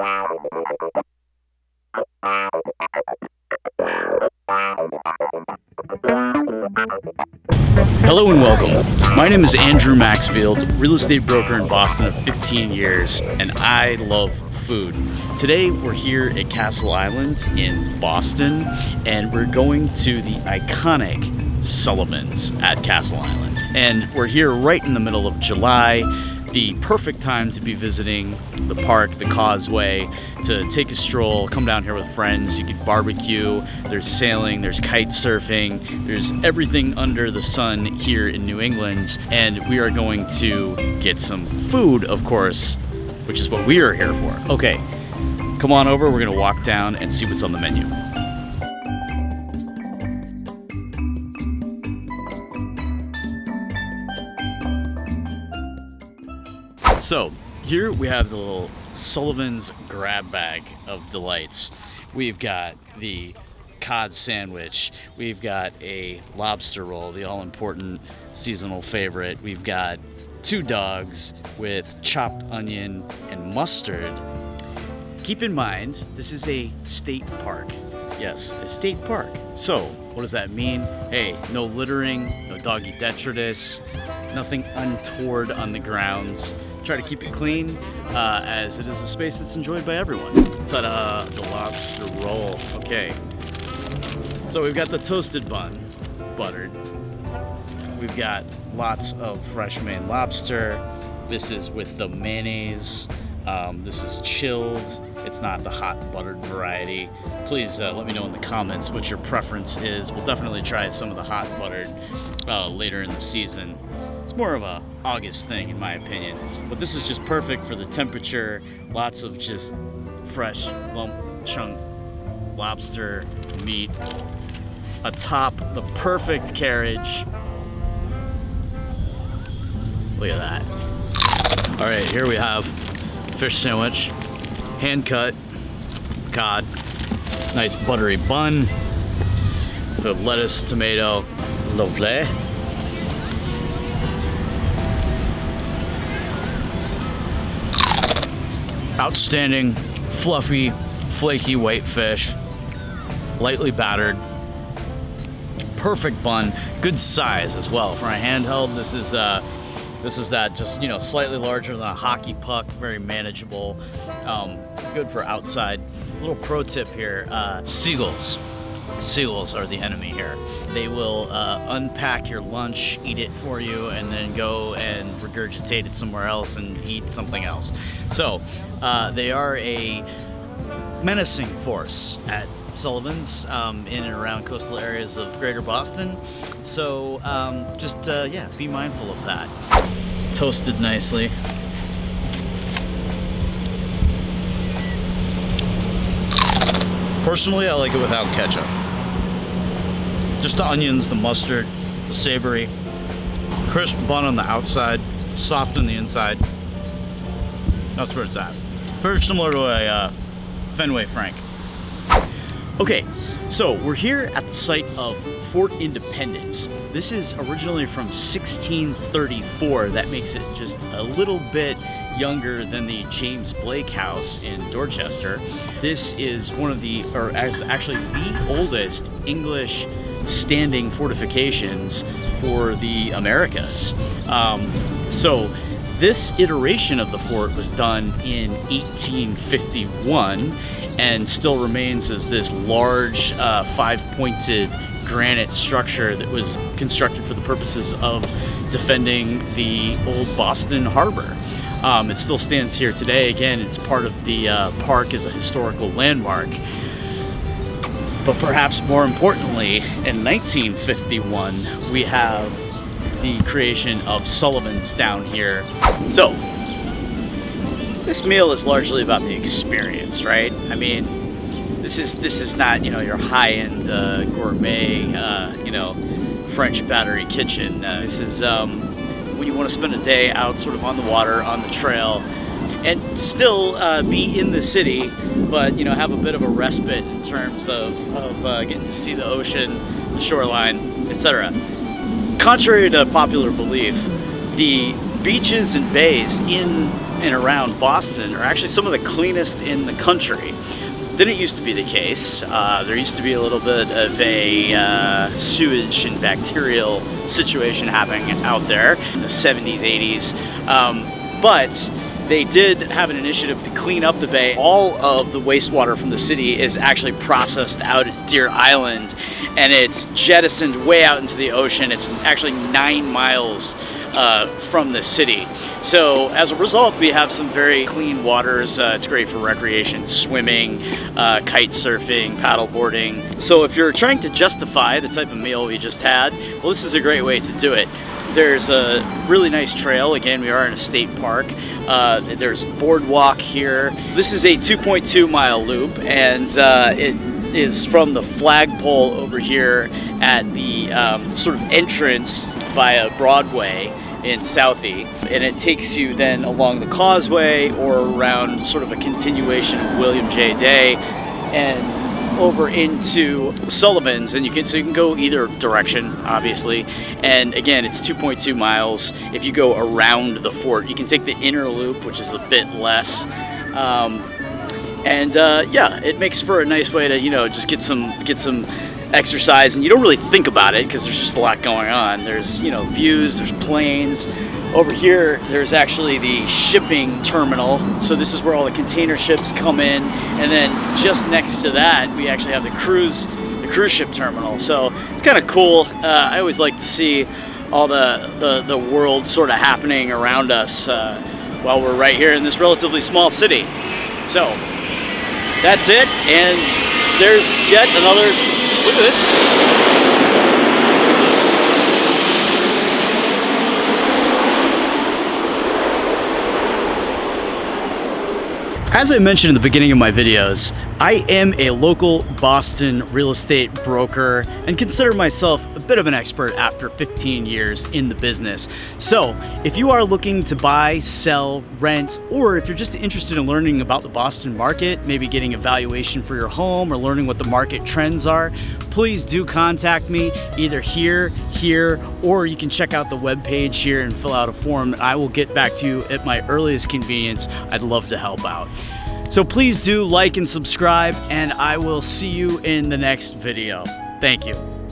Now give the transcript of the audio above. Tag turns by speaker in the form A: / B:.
A: Hello and welcome. My name is Andrew Maxfield, real estate broker in Boston of 15 years, and I love food. Today we're here at Castle Island in Boston, and we're going to the iconic Sullivan's at Castle Island. And we're here right in the middle of July, the perfect time to be visiting the park, the causeway, to take a stroll, come down here with friends. You could barbecue, there's sailing, there's kite surfing, there's everything under the sun here in New England. And we are going to get some food, of course, which is what we are here for. Okay, come on over, we're gonna walk down and see what's on the menu. So here we have the little Sullivan's grab bag of delights. We've got the cod sandwich. We've got a lobster roll, the all-important seasonal favorite. We've got 2 dogs with chopped onion and mustard. Keep in mind, this is a state park. Yes, a state park. So what does that mean? Hey, no littering, no doggy detritus, nothing untoward on the grounds. Try to keep it clean, as it is a space that's enjoyed by everyone. Ta-da, the lobster roll. Okay, so we've got the toasted bun, buttered. We've got lots of fresh Maine lobster. This is with the mayonnaise. This is chilled. It's not the hot buttered variety. Please let me know in the comments what your preference is. We'll definitely try some of the hot buttered later in the season. It's more of a August thing in my opinion, but this is just perfect for the temperature. Lots of just fresh lump chunk lobster meat atop the perfect carriage. Look at that. All right, here we have fish sandwich, hand cut cod, nice buttery bun with lettuce, tomato, lovely. Outstanding, fluffy, flaky white fish, lightly battered, perfect bun, good size as well for a handheld. This is that, just, you know, slightly larger than a hockey puck, very manageable, good for outside. Little pro tip here: seagulls. Seagulls are the enemy here. They will unpack your lunch, eat it for you, and then go and regurgitate it somewhere else and eat something else. So they are a menacing force at Sullivan's in and around coastal areas of greater Boston. So yeah, be mindful of that. Toasted nicely. Personally, I like it without ketchup. Just the onions, the mustard, the savory, crisp bun on the outside, soft on the inside. That's where it's at. Very similar to a Fenway Frank. Okay, so we're here at the site of Fort Independence. This is originally from 1634. That makes it just a little bit younger than the James Blake House in Dorchester. This is one of the, or actually the oldest English standing fortifications for the Americas. So this iteration of the fort was done in 1851 and still remains as this large 5-pointed granite structure that was constructed for the purposes of defending the old Boston Harbor. It still stands here today. Again, it's part of the park as a historical landmark. But perhaps more importantly, in 1951, we have the creation of Sullivan's down here. So, this meal is largely about the experience, right? I mean, this is not, you know, your high-end gourmet, you know, French battery kitchen. This is when you want to spend a day out sort of on the water, on the trail, and still be in the city, but, you know, have a bit of a respite in terms of getting to see the ocean, the shoreline, etc. Contrary to popular belief, the beaches and bays in
B: and around Boston are actually some of the cleanest in the country. Didn't used to be the case. There used to be a little bit of a sewage and bacterial situation happening out there in the 70s, 80s. But they did have an initiative to clean up the bay. All of the wastewater from the city is actually processed out at Deer Island, and it's jettisoned way out into the ocean. It's actually 9 miles from the city. So as a result, we have some very clean waters. It's great for recreation, swimming, kite surfing, paddle boarding. So if you're trying to justify the type of meal we just had, well, this is a great way to do it. There's a really nice trail. Again, we are in a state park. There's boardwalk here. This is a 2.2 mile loop, and it is from the flagpole over here at the sort of entrance via Broadway in Southie, and it takes you then along the causeway or around sort of a continuation of William J. Day and over into Sullivan's, and you can go either direction, obviously. And again, it's 2.2 miles. If you go around the fort, you can take the inner loop, which is a bit less. Yeah, it makes for a nice way to, you know, just get some exercise, and you don't really think about it because there's just a lot going on. There's, you know, views, there's planes. Over here, there's actually the shipping terminal. So this is where all the container ships come in, and then just next to that, we actually have the cruise ship terminal. So it's kind of cool. I always like to see all the world sort of happening around us while we're right here in this relatively small city. So that's it, and there's yet another. Look at this. As I mentioned in the beginning of my videos, I am a local Boston real estate broker and consider myself a bit of an expert after 15 years in the business. So if you are looking to buy, sell, rent, or if you're just interested in learning about the Boston market, maybe getting a valuation for your home or learning what the market trends are, please do contact me either here, or you can check out the webpage here and fill out a form. I will get back to you at my earliest convenience. I'd love to help out. So please do like and subscribe, and I will see you in the next video. Thank you.